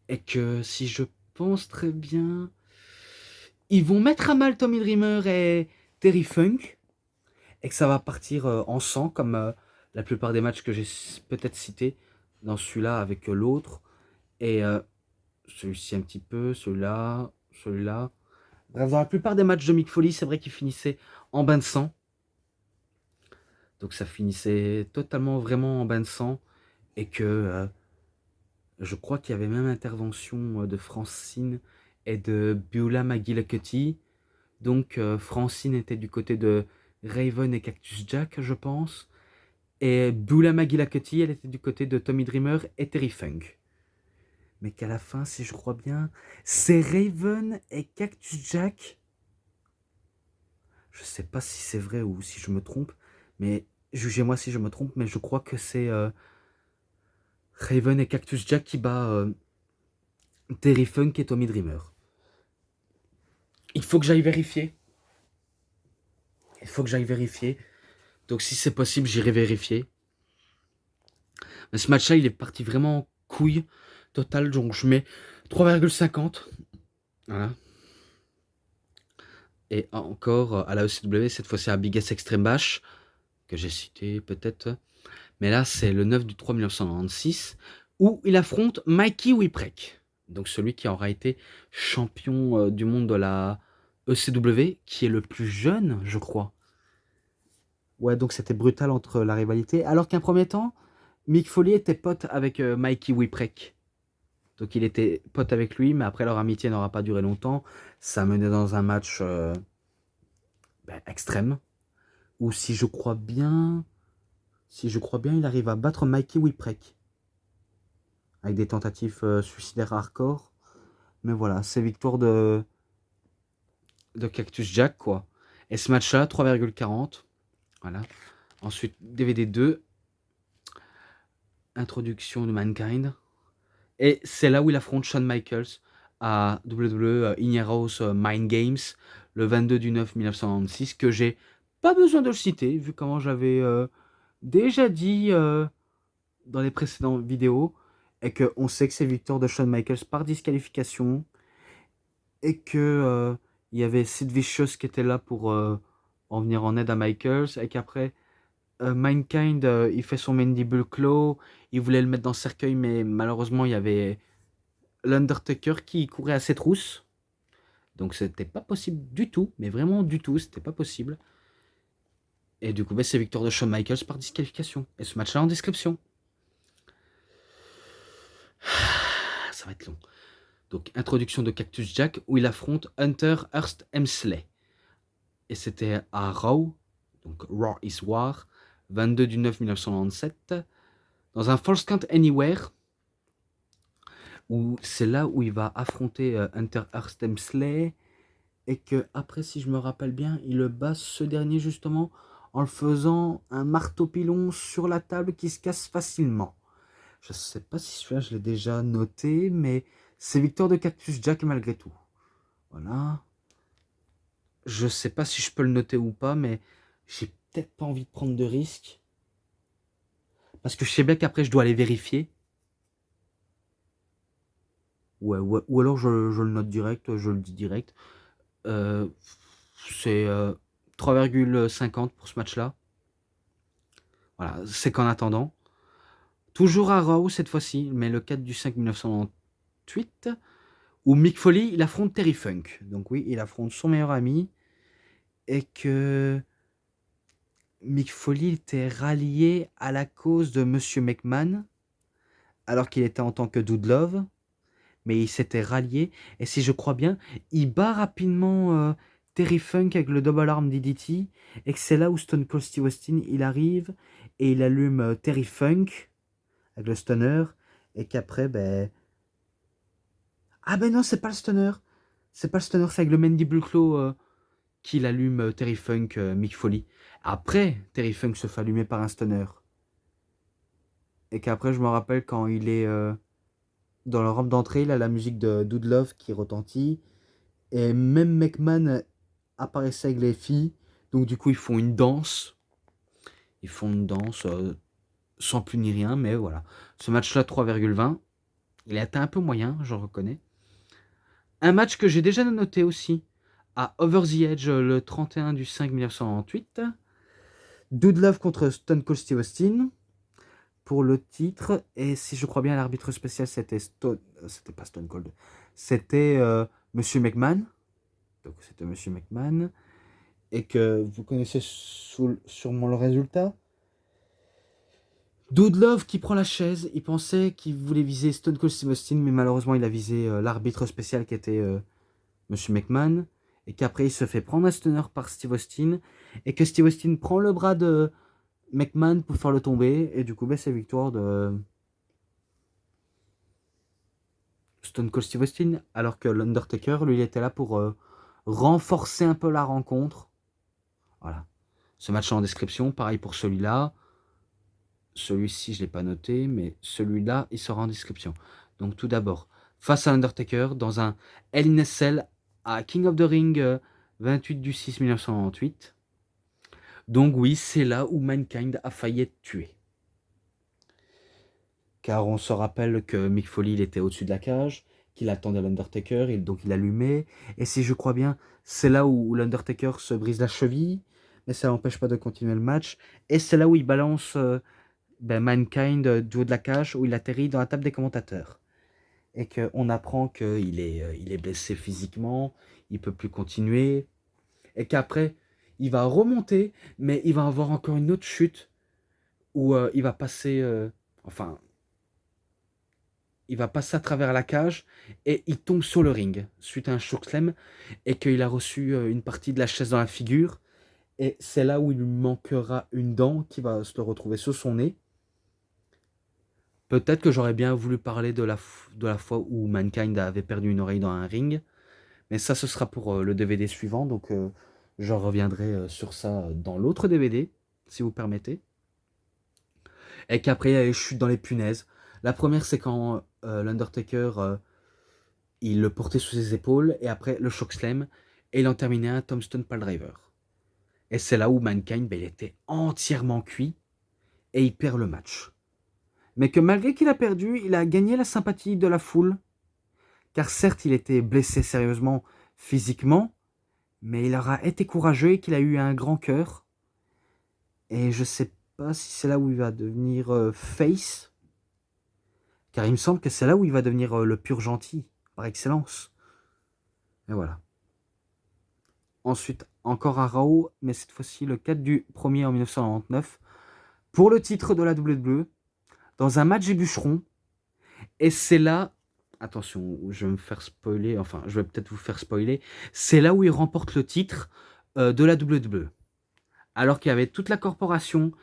Et que si je pense très bien, ils vont mettre à mal Tommy Dreamer et Terry Funk, et que ça va partir en sang, comme la plupart des matchs que j'ai peut-être cités dans celui-là avec l'autre. Et celui-ci un petit peu, celui-là, celui-là. Bref, dans la plupart des matchs de Mick Foley, c'est vrai qu'ils finissaient en bain de sang. Donc ça finissait totalement vraiment en bain de sang. Et que je crois qu'il y avait même intervention de Francine et de Beulah McGillicuddy. Donc Francine était du côté de Raven et Cactus Jack, je pense. Et Beulah McGillicuddy, elle était du côté de Tommy Dreamer et Terry Funk. Mais qu'à la fin, si je crois bien, c'est Raven et Cactus Jack. Je sais pas si c'est vrai ou si je me trompe, mais jugez-moi si je me trompe, mais je crois que c'est Raven et Cactus Jack qui bat Terry Funk et Tommy Dreamer. Il faut que j'aille vérifier. Il faut que j'aille vérifier. Donc si c'est possible, j'irai vérifier. Mais ce match-là, il est parti vraiment en couille totale, donc je mets 3,50. Voilà. Et encore à la ECW, cette fois-ci à Biggest Extreme Bash, que j'ai cité peut-être. Mais là, c'est le 9 du 3 1996, où il affronte Mikey Whipwreck. Donc celui qui aura été champion du monde de la ECW, qui est le plus jeune, je crois. Ouais, donc c'était brutal entre la rivalité. Alors qu'un premier temps, Mick Foley était pote avec Mikey Whipwreck. Donc il était pote avec lui, mais après leur amitié n'aura pas duré longtemps. Ça menait dans un match extrême, où si je crois bien, il arrive à battre Mikey Whipwreck. Avec des tentatives suicidaires hardcore. Mais voilà, c'est victoire de Cactus Jack, quoi. Et ce match-là, 3,40. Voilà. Ensuite, DVD 2. Introduction de Mankind. Et c'est là où il affronte Shawn Michaels à WWE In Your House Mind Games, le 22 du 9 1996, que j'ai pas besoin de le citer, vu comment j'avais déjà dit dans les précédentes vidéos, et qu'on sait que c'est victoire de Shawn Michaels par disqualification, et que il y avait Sid Vicious qui était là pour en venir en aide à Michaels, et qu'après Mankind il fait son mandible claw, il voulait le mettre dans le cercueil, mais malheureusement il y avait l'Undertaker qui courait à ses trousses, donc c'était pas possible du tout, mais vraiment du tout, c'était pas possible. Et du coup c'est victoire de Shawn Michaels par disqualification, et ce match là en description. Ça va être long. Donc, introduction de Cactus Jack, où il affronte Hunter Hearst Helmsley. Et c'était à Raw, donc Raw is War, 22 du 9 1997, dans un Falls Count Anywhere, où c'est là où il va affronter Hunter Hearst Helmsley, et que après, si je me rappelle bien, il le bat ce dernier justement en le faisant un marteau pilon sur la table qui se casse facilement. Je sais pas si celui-là je l'ai déjà noté, mais c'est victoire de Cactus Jack malgré tout. Voilà. Je sais pas si je peux le noter ou pas, mais j'ai peut-être pas envie de prendre de risques. Parce que je sais bien qu'après je dois aller vérifier. Ouais, ou alors je le note direct, je le dis direct. Euh, c'est 3,50 pour ce match-là. Voilà, c'est qu'en attendant. Toujours à Raw cette fois-ci, mais le 4 du 5 1998, où Mick Foley, il affronte Terry Funk. Donc oui, il affronte son meilleur ami, et que Mick Foley était rallié à la cause de Monsieur McMahon, alors qu'il était en tant que Dude Love, mais il s'était rallié, et si je crois bien, il bat rapidement Terry Funk avec le double arm DDT, et que c'est là où Stone Cold Steve Austin, il arrive, et il allume Terry Funk, avec le stunner, et qu'après, ben... Ah ben non, c'est pas le stunner. C'est pas le stunner, c'est avec le Mandible Claw qu'il allume Terry Funk, Mick Foley. Après, Terry Funk se fait allumer par un stunner. Et qu'après, je me rappelle quand il est dans la rampe d'entrée, il a la musique de Dude Love qui retentit. Et même McMahon apparaissait avec les filles. Donc du coup, ils font une danse. Ils font une danse sans plus ni rien, mais voilà. Ce match-là, 3,20. Il a été un peu moyen, je reconnais. Un match que j'ai déjà noté aussi, à Over the Edge le 31 du 5 1998. Dude Love contre Stone Cold Steve Austin pour le titre. Et si je crois bien, l'arbitre spécial, c'était pas Stone Cold. C'était Monsieur McMahon. Donc c'était Monsieur McMahon. Et que vous connaissez sûrement le résultat. Dude Love qui prend la chaise. Il pensait qu'il voulait viser Stone Cold Steve Austin, mais malheureusement, il a visé l'arbitre spécial qui était Monsieur McMahon, et qu'après il se fait prendre un stunner par Steve Austin, et que Steve Austin prend le bras de McMahon pour faire le tomber, et du coup c'est victoire de Stone Cold Steve Austin, alors que l'Undertaker, lui, il était là pour renforcer un peu la rencontre. Voilà. Ce match en description, pareil pour celui-là. Celui-ci, je ne l'ai pas noté, mais celui-là, il sera en description. Donc tout d'abord, face à Undertaker, dans un Hell in a Cell à King of the Ring 28 du 6 1998. Donc oui, c'est là où Mankind a failli être tué. Car on se rappelle que Mick Foley, il était au-dessus de la cage, qu'il attendait l'Undertaker, et donc il allumait. Et si je crois bien, c'est là où l'Undertaker se brise la cheville, mais ça n'empêche pas de continuer le match. Et c'est là où il balance Mankind du haut de la cage, où il atterrit dans la table des commentateurs. Et qu'on apprend qu'il est blessé physiquement, il peut plus continuer, et qu'après, il va remonter, mais il va avoir encore une autre chute, où il va passer... enfin, il va passer à travers la cage, et il tombe sur le ring, suite à un chokeslam, et qu'il a reçu une partie de la chaise dans la figure, et c'est là où il lui manquera une dent, qui va se le retrouver sur son nez. Peut-être que j'aurais bien voulu parler de la fois où Mankind avait perdu une oreille dans un ring, mais ça, ce sera pour le DVD suivant, donc je reviendrai sur ça dans l'autre DVD, si vous permettez. Et qu'après, il y a les chutes dans les punaises. La première, c'est quand l'Undertaker, il le portait sous ses épaules, et après, le chokeslam, et il en terminait un Tombstone Piledriver. Et c'est là où Mankind, il était entièrement cuit, et il perd le match. Mais que malgré qu'il a perdu, il a gagné la sympathie de la foule, car certes, il était blessé sérieusement physiquement, mais il aura été courageux et qu'il a eu un grand cœur. Et je sais pas si c'est là où il va devenir face, car il me semble que c'est là où il va devenir le pur gentil, par excellence. Et voilà. Ensuite, encore un Raw, mais cette fois-ci le 4 du 1er en 1999, pour le titre de la WWE, dans un match des bûcherons. Et c'est là, attention, je vais me faire spoiler, enfin, je vais peut-être vous faire spoiler, c'est là où il remporte le titre de la WWE. Alors qu'il y avait toute la corporation,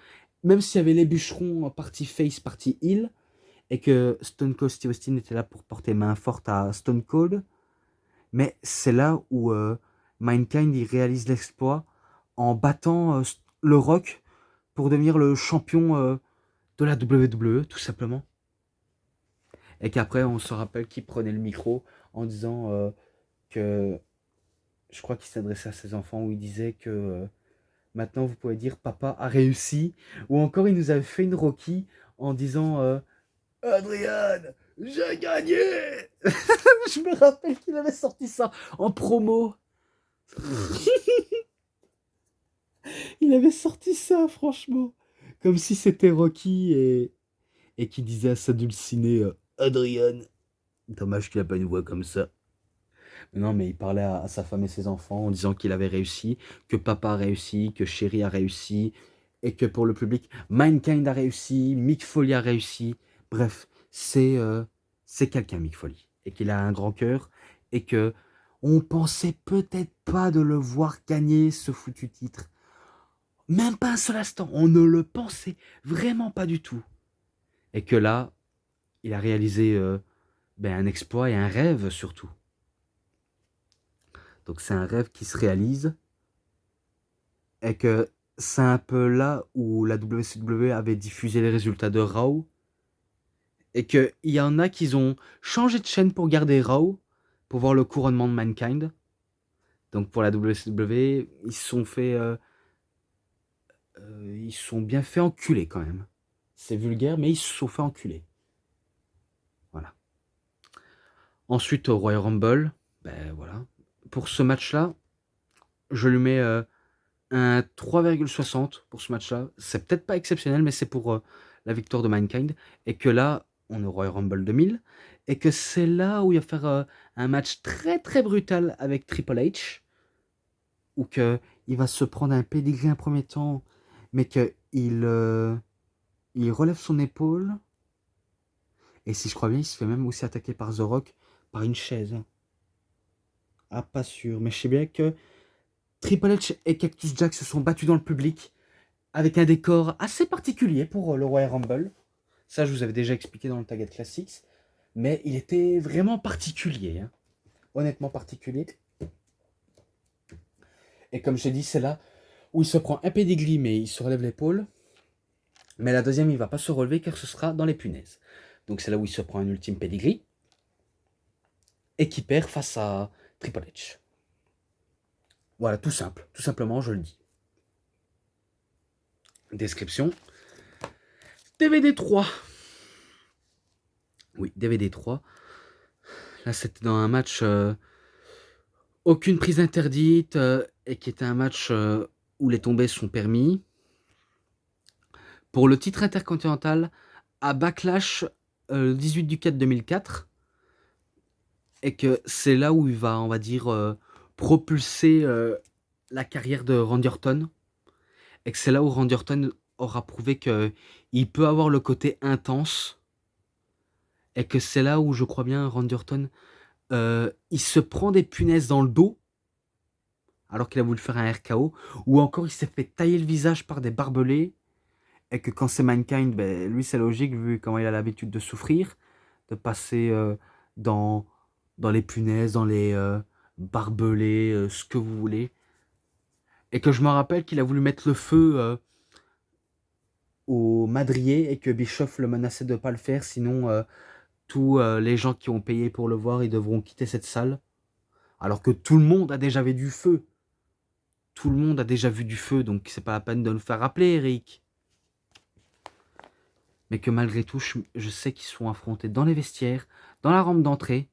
même s'il y avait les bûcherons partie face, partie heel, et que Stone Cold Steve Austin était là pour porter main forte à Stone Cold, mais c'est là où Mankind il réalise l'exploit en battant le Rock pour devenir le champion de la WWE, tout simplement. Et qu'après, on se rappelle qu'il prenait le micro en disant que, je crois qu'il s'adressait à ses enfants, où il disait que maintenant vous pouvez dire papa a réussi. Ou encore, il nous avait fait une Rocky en disant Adrien, j'ai gagné. Je me rappelle qu'il avait sorti ça en promo. Il avait sorti ça, franchement. Comme si c'était Rocky et qui disait à sa dulcinée Adrien. Dommage qu'il n'a pas une voix comme ça. Non, mais il parlait à sa femme et ses enfants en disant qu'il avait réussi, que papa a réussi, que Chéri a réussi, et que pour le public, Mankind a réussi, Mick Foley a réussi. Bref, c'est quelqu'un, Mick Foley, et qu'il a un grand cœur, et que on pensait peut-être pas de le voir gagner ce foutu titre. Même pas un seul instant, on ne le pensait vraiment pas du tout. Et que là, il a réalisé un exploit et un rêve surtout. Donc c'est un rêve qui se réalise et que c'est un peu là où la WCW avait diffusé les résultats de Raw et qu'il y en a qui ont changé de chaîne pour garder Raw, pour voir le couronnement de Mankind. Donc pour la WCW, ils se sont fait... ils se sont bien fait enculer quand même. C'est vulgaire, mais ils se sont fait enculer. Voilà. Ensuite au Royal Rumble, voilà. Pour ce match-là, je lui mets un 3,60 pour ce match-là. C'est peut-être pas exceptionnel, mais c'est pour la victoire de Mankind. Et que là, on est au Royal Rumble 2000. Et que c'est là où il va faire un match très très brutal avec Triple H. Où que il va se prendre un pedigree un premier temps, mais qu'il il relève son épaule. Et si je crois bien, il se fait même aussi attaquer par The Rock par une chaise. Ah, pas sûr. Mais je sais bien que Triple H et Cactus Jack se sont battus dans le public avec un décor assez particulier pour le Royal Rumble. Ça, je vous avais déjà expliqué dans le Target Classics. Mais il était vraiment particulier. Hein. Honnêtement particulier. Et comme j'ai dit, c'est là où il se prend un pedigree, mais il se relève l'épaule. Mais la deuxième, il ne va pas se relever car ce sera dans les punaises. Donc c'est là où il se prend un ultime pedigree. Et qui perd face à Triple H. Voilà, tout simple. Tout simplement, je le dis. Description. DVD 3. Oui, DVD 3. Là, c'était dans un match aucune prise interdite et qui était un match où les tombées sont permis. Pour le titre intercontinental à Backlash le 18 du 4 2004. Et que c'est là où il va, on va dire, propulser la carrière de Randy Orton. Et que c'est là où Randy Orton aura prouvé qu'il peut avoir le côté intense. Et que c'est là où je crois bien Randy Orton, il se prend des punaises dans le dos alors qu'il a voulu faire un RKO, ou encore il s'est fait tailler le visage par des barbelés, et que quand c'est Mankind, lui c'est logique vu comment il a l'habitude de souffrir, de passer dans, dans les punaises, dans les barbelés, ce que vous voulez, et que je me rappelle qu'il a voulu mettre le feu au madrier, et que Bischoff le menaçait de ne pas le faire, sinon tous les gens qui ont payé pour le voir, ils devront quitter cette salle, alors que tout le monde a déjà vu du feu. Tout le monde a déjà vu du feu, donc c'est pas la peine de le faire rappeler, Eric. Mais que malgré tout, je sais qu'ils sont affrontés dans les vestiaires, dans la rampe d'entrée,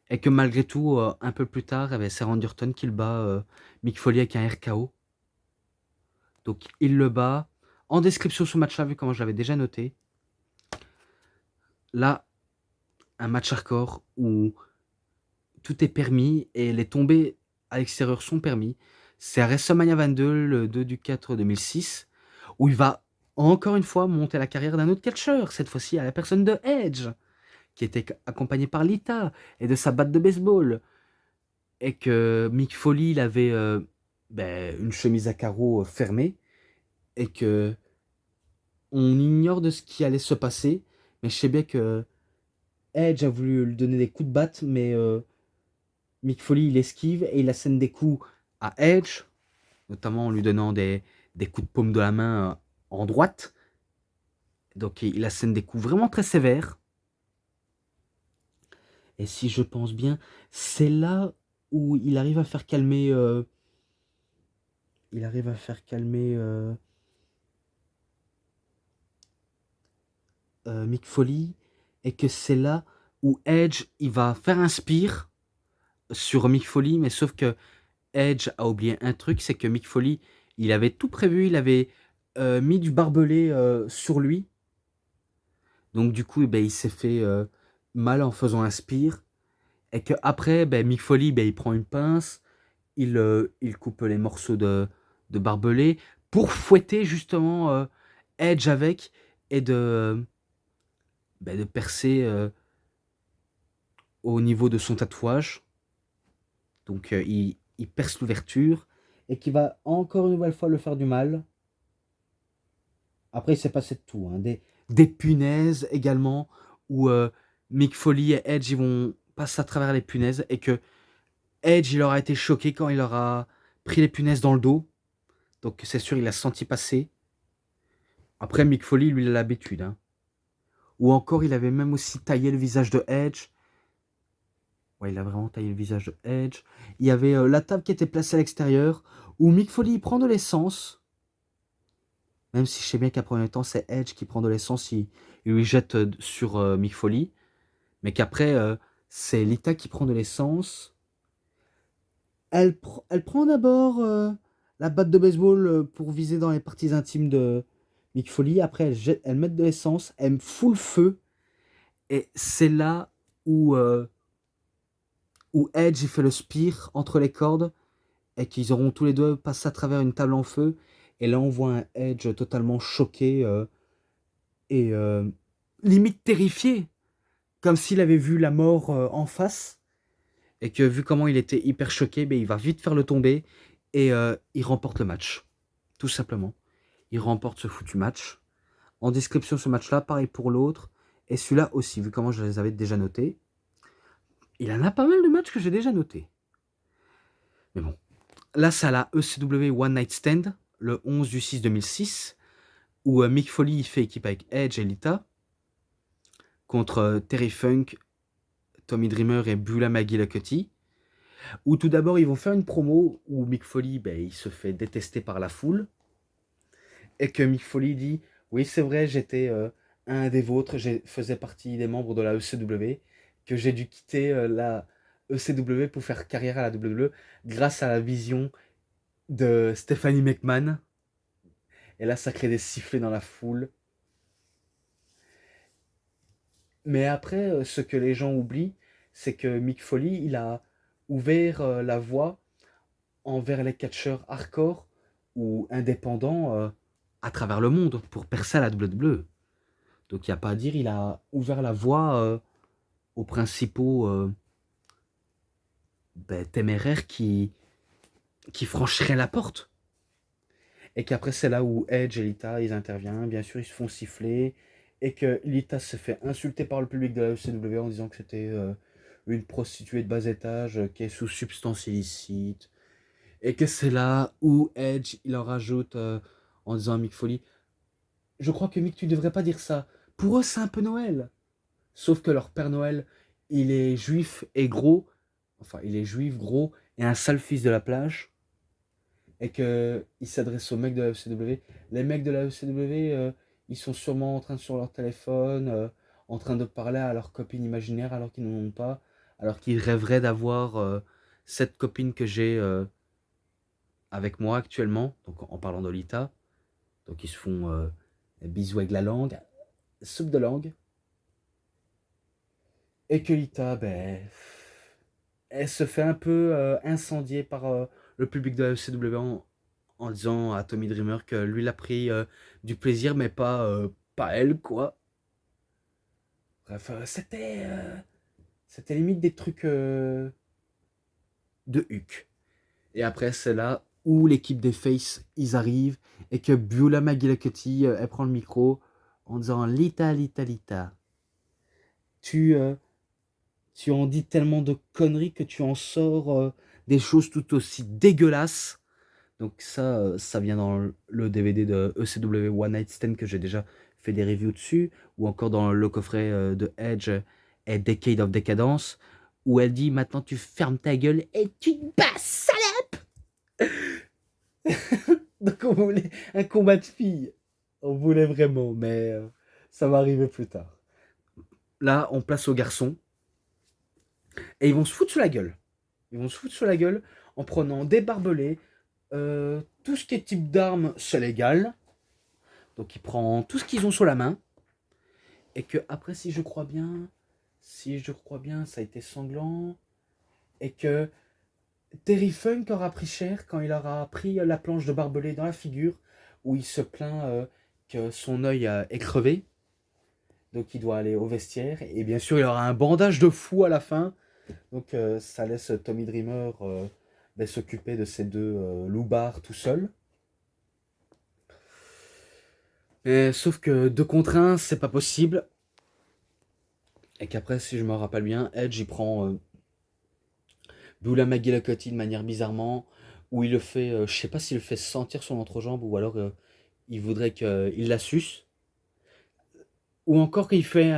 et que malgré tout, un peu plus tard, c'est Randy Orton qui le bat Mick Foley avec un RKO. Donc il le bat. En description ce match-là, vu comment je l'avais déjà noté, là, un match hardcore où tout est permis et les tombées à l'extérieur sont permis. C'est à WrestleMania 22, le 2 du 4 2006, où il va encore une fois monter la carrière d'un autre catcheur, cette fois-ci à la personne de Edge, qui était accompagné par Lita et de sa batte de baseball. Et que Mick Foley, il avait une chemise à carreaux fermée, et que on ignore de ce qui allait se passer, mais je sais bien que Edge a voulu lui donner des coups de batte, mais Mick Foley, il esquive et il assène des coups à Edge, notamment en lui donnant des coups de paume de la main en droite. Donc il assène des coups vraiment très sévères. Et si je pense bien, c'est là où il arrive à faire calmer, il arrive à faire calmer Mick Foley, et que c'est là où Edge il va faire un spear sur Mick Foley, mais sauf que Edge a oublié un truc, c'est que Mick Foley, il avait tout prévu, il avait mis du barbelé sur lui, donc du coup, il s'est fait mal en faisant un spear, et que après, Mick Foley, il prend une pince, il coupe les morceaux de barbelé pour fouetter justement Edge avec, et de percer au niveau de son tatouage. Donc il perce l'ouverture et qui va encore une nouvelle fois le faire du mal. Après, il s'est passé de tout, hein. Des punaises également, où Mick Foley et Edge ils vont passer à travers les punaises, et que Edge il aura été choqué quand il aura pris les punaises dans le dos. Donc c'est sûr, il a senti passer. Après, Mick Foley, lui, il a l'habitude, hein. Ou encore, il avait même aussi taillé le visage de Edge. Ouais, il a vraiment taillé le visage de Edge. Il y avait la table qui était placée à l'extérieur, où Mick Foley il prend de l'essence. Même si je sais bien qu'à premier temps, c'est Edge qui prend de l'essence, il lui jette sur Mick Foley. Mais qu'après, c'est Lita qui prend de l'essence. Elle prend d'abord la batte de baseball pour viser dans les parties intimes de Mick Foley. Après, elle met de l'essence, elle me fout le feu. Et c'est là où Edge il fait le spear entre les cordes, et qu'ils auront tous les deux passé à travers une table en feu. Et là, on voit un Edge totalement choqué et limite terrifié, comme s'il avait vu la mort en face, et que vu comment il était hyper choqué, il va vite faire le tomber, et il remporte le match, tout simplement. Il remporte ce foutu match. En description, ce match-là, pareil pour l'autre, et celui-là aussi, vu comment je les avais déjà notés. Il en a pas mal de matchs que j'ai déjà notés. Mais bon, là, c'est à la ECW One Night Stand, le 11/6/2006, où Mick Foley il fait équipe avec Edge et Lita, contre Terry Funk, Tommy Dreamer et Beulah McGillicuddy, où tout d'abord ils vont faire une promo où Mick Foley il se fait détester par la foule, et que Mick Foley dit oui c'est vrai j'étais un des vôtres, je faisais partie des membres de la ECW, que j'ai dû quitter la ECW pour faire carrière à la WWE grâce à la vision de Stephanie McMahon. Et là ça crée des sifflets dans la foule. Mais après, ce que les gens oublient, c'est que Mick Foley, il a ouvert la voie envers les catcheurs hardcore ou indépendants à travers le monde pour percer à la WWE. Donc il n'y a pas à dire, il a ouvert la voie aux principaux téméraires qui franchiraient la porte. Et qu'après c'est là où Edge et Lita, ils interviennent, bien sûr ils se font siffler, et que Lita se fait insulter par le public de la ECW en disant que c'était une prostituée de bas étage qui est sous substance illicite. Et que c'est là où Edge, il en rajoute en disant à Mick Foley, je crois que Mick, tu devrais pas dire ça. Pour eux, c'est un peu Noël. Sauf que leur Père Noël, il est juif et gros. Enfin, il est juif, gros, et un sale fils de la plage. Et qu'il s'adresse aux mecs de la ECW. Les mecs de la ECW, ils sont sûrement en train sur leur téléphone, en train de parler à leur copine imaginaire alors qu'ils n'en ont pas. Alors qu'ils rêveraient d'avoir cette copine que j'ai avec moi actuellement, donc en parlant de Lita. Donc ils se font des bisous avec la langue, soupe de langue. Et que Lita, elle se fait un peu incendier par le public de la ECW en disant à Tommy Dreamer que lui il a pris du plaisir, mais pas elle, quoi. Bref, c'était limite des trucs de Huck. Et après, c'est là où l'équipe des Faces, ils arrivent, et que Beulah McGillicuddy, elle prend le micro en disant Lita, Lita, Lita. Tu, euh, tu en dis tellement de conneries que tu en sors des choses tout aussi dégueulasses. Donc ça vient dans le DVD de ECW One Night Stand que j'ai déjà fait des reviews dessus, ou encore dans le coffret de Edge est Decade of Decadence, où elle dit maintenant tu fermes ta gueule et tu te bats, salope. Donc on voulait un combat de filles. On voulait vraiment, mais ça va arriver plus tard. Là, on place aux garçons. Et ils vont se foutre sur la gueule. Ils vont se foutre sur la gueule en prenant des barbelés. Tout ce qui est type d'arme, c'est légal. Donc il prend tout ce qu'ils ont sous la main. Et que après, si je crois bien, ça a été sanglant. Et que Terry Funk aura pris cher quand il aura pris la planche de barbelé dans la figure, où il se plaint que son œil est crevé. Donc il doit aller au vestiaire. Et bien sûr, il aura un bandage de fou à la fin. Donc ça laisse Tommy Dreamer s'occuper de ces deux loupards tout seul. Sauf que 2 contre 1, c'est pas possible. Et qu'après, si je me rappelle bien, Edge il prend Beulah McGillicuddy de manière bizarrement, où il le fait, je sais pas s'il le fait sentir son entrejambe ou alors il voudrait qu'il la suce. Ou encore qu'il fait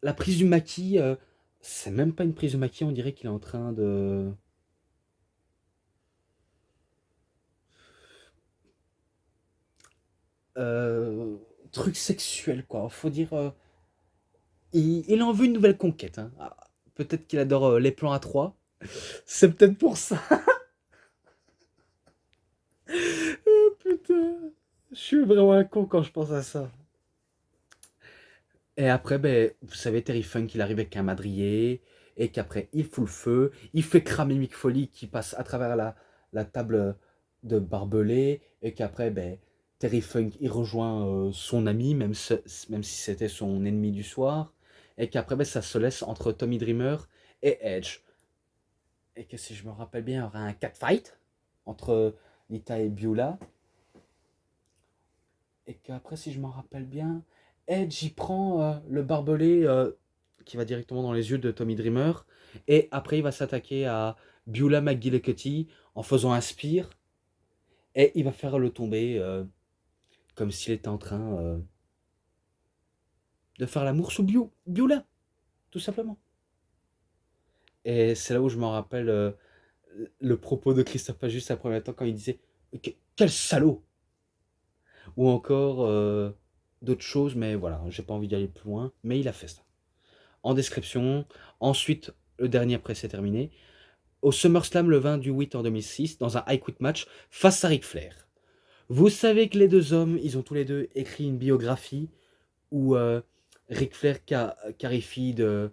la prise du maquis, c'est même pas une prise de maquis, on dirait qu'il est en train de. Euh, Truc sexuel quoi, faut dire. Il en veut une nouvelle conquête. Hein. Ah, peut-être qu'il adore les plans à 3. C'est peut-être pour ça. Oh, putain. Je suis vraiment un con quand je pense à ça. Et après, vous savez, Terry Funk, il arrive avec un madrier. Et qu'après, il fout le feu. Il fait cramer Mick Foley qui passe à travers la table de barbelé. Et qu'après, Terry Funk, il rejoint son ami, même si c'était son ennemi du soir. Et qu'après, ça se laisse entre Tommy Dreamer et Edge. Et que si je me rappelle bien, il y aura un catfight entre Lita et Beulah. Et qu'après, si je m'en rappelle bien, Edge, il prend le barbelé qui va directement dans les yeux de Tommy Dreamer. Et après, il va s'attaquer à Beulah McGillicuddy en faisant un spear. Et il va faire le tomber comme s'il était en train de faire l'amour sous Beulah, tout simplement. Et c'est là où je me rappelle le propos de Christophe Pagus à premier temps quand il disait quel salaud. Ou encore d'autres choses, mais voilà, j'ai pas envie d'aller plus loin, mais il a fait ça. En description, ensuite, le dernier après c'est terminé, au SummerSlam le 20 du 8 en 2006, dans un I Quit match, face à Ric Flair. Vous savez que les deux hommes, ils ont tous les deux écrit une biographie où Ric Flair qualifie de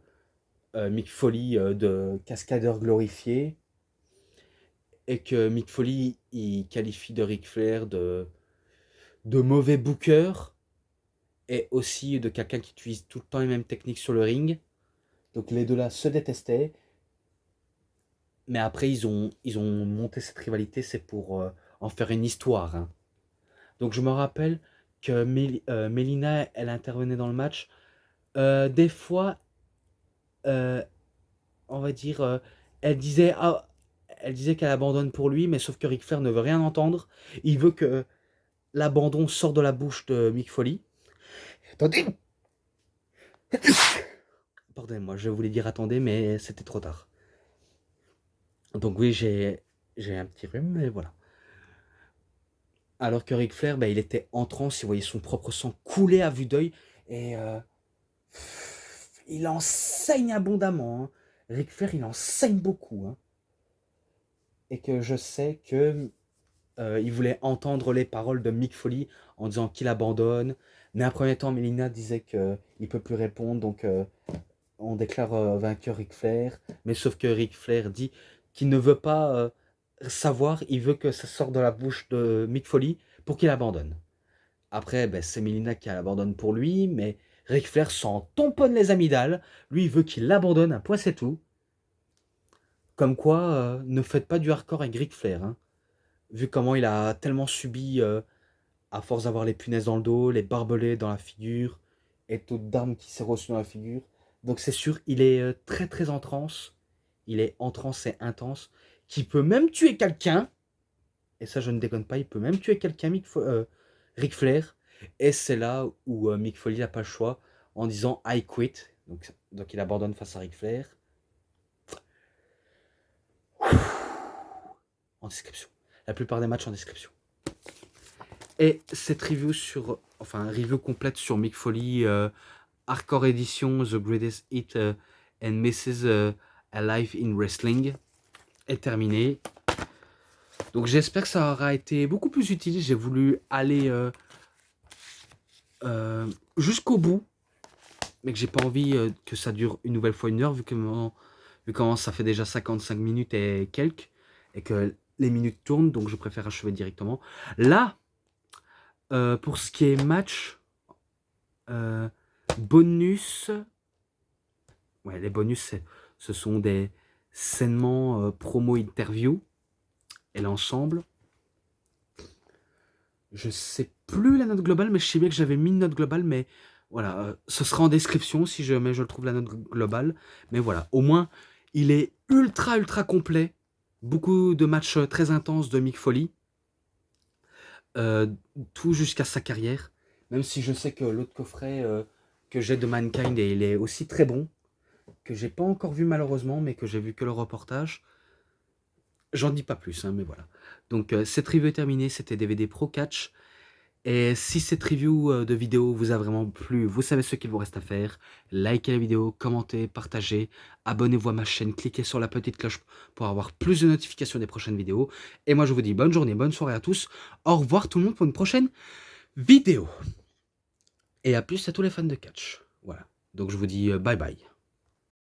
Mick Foley de cascadeur glorifié, et que Mick Foley, il qualifie de Ric Flair de mauvais booker, et aussi de quelqu'un qui utilise tout le temps les mêmes techniques sur le ring. Donc les deux là se détestaient. Mais après, ils ont monté cette rivalité, c'est pour en faire une histoire. Hein. Donc je me rappelle que Melina, elle intervenait dans le match. Des fois, euh, on va dire, elle disait qu'elle abandonne pour lui, mais sauf que Ric Flair ne veut rien entendre. Il veut que l'abandon sorte de la bouche de Mick Foley. Attendez. Pardonnez-moi, je voulais dire attendez, mais c'était trop tard. Donc oui, j'ai un petit rhume, mais voilà. Alors que Ric Flair, il était en transe, il voyait son propre sang couler à vue d'œil, et il enseigne abondamment. Hein. Ric Flair, il enseigne beaucoup. Hein. Et que je sais que il voulait entendre les paroles de Mick Foley en disant qu'il abandonne. Mais à premier temps, Melina disait qu'il ne peut plus répondre, donc on déclare vainqueur Ric Flair. Mais sauf que Ric Flair dit qu'il ne veut pas savoir, il veut que ça sorte de la bouche de Mick Foley pour qu'il abandonne. Après, c'est Melina qui abandonne pour lui, mais Ric Flair s'en tamponne les amygdales. Lui, il veut qu'il l'abandonne, un point c'est tout. Comme quoi, ne faites pas du hardcore avec Ric Flair. Hein. Vu comment il a tellement subi, à force d'avoir les punaises dans le dos, les barbelés dans la figure, et toute d'armes qui s'est reçue dans la figure. Donc c'est sûr, il est très très en transe. Il est en transe et intense. Qui peut même tuer quelqu'un. Et ça, je ne déconne pas, il peut même tuer quelqu'un, Ric Flair. Et c'est là où Mick Foley n'a pas le choix en disant I quit. Donc il abandonne face à Ric Flair. En description. La plupart des matchs en description. Et cette review complète sur Mick Foley, Hardcore Edition, The Greatest Hit and Misses Alive in Wrestling est terminée. Donc j'espère que ça aura été beaucoup plus utile. J'ai voulu aller jusqu'au bout, mais que j'ai pas envie que ça dure une nouvelle fois 1 heure, vu comment ça fait déjà 55 minutes et quelques, et que les minutes tournent, donc je préfère achever directement. Là, pour ce qui est match, bonus, ouais, les bonus, ce sont des sainements promo interview et l'ensemble. Je sais plus la note globale, mais je sais bien que j'avais mis une note globale, mais voilà, ce sera en description si jamais je le trouve la note globale. Mais voilà, au moins, il est ultra complet. Beaucoup de matchs très intenses de Mick Foley. Tout jusqu'à sa carrière. Même si je sais que l'autre coffret que j'ai de Mankind, et il est aussi très bon, que j'ai pas encore vu malheureusement, mais que j'ai vu que le reportage. J'en dis pas plus, hein, mais voilà. Donc cette review est terminée, c'était DVD Pro Catch. Et si cette review de vidéo vous a vraiment plu, vous savez ce qu'il vous reste à faire. Likez la vidéo, commentez, partagez, abonnez-vous à ma chaîne, cliquez sur la petite cloche pour avoir plus de notifications des prochaines vidéos. Et moi je vous dis bonne journée, bonne soirée à tous. Au revoir tout le monde pour une prochaine vidéo. Et à plus à tous les fans de catch. Voilà. Donc je vous dis bye bye.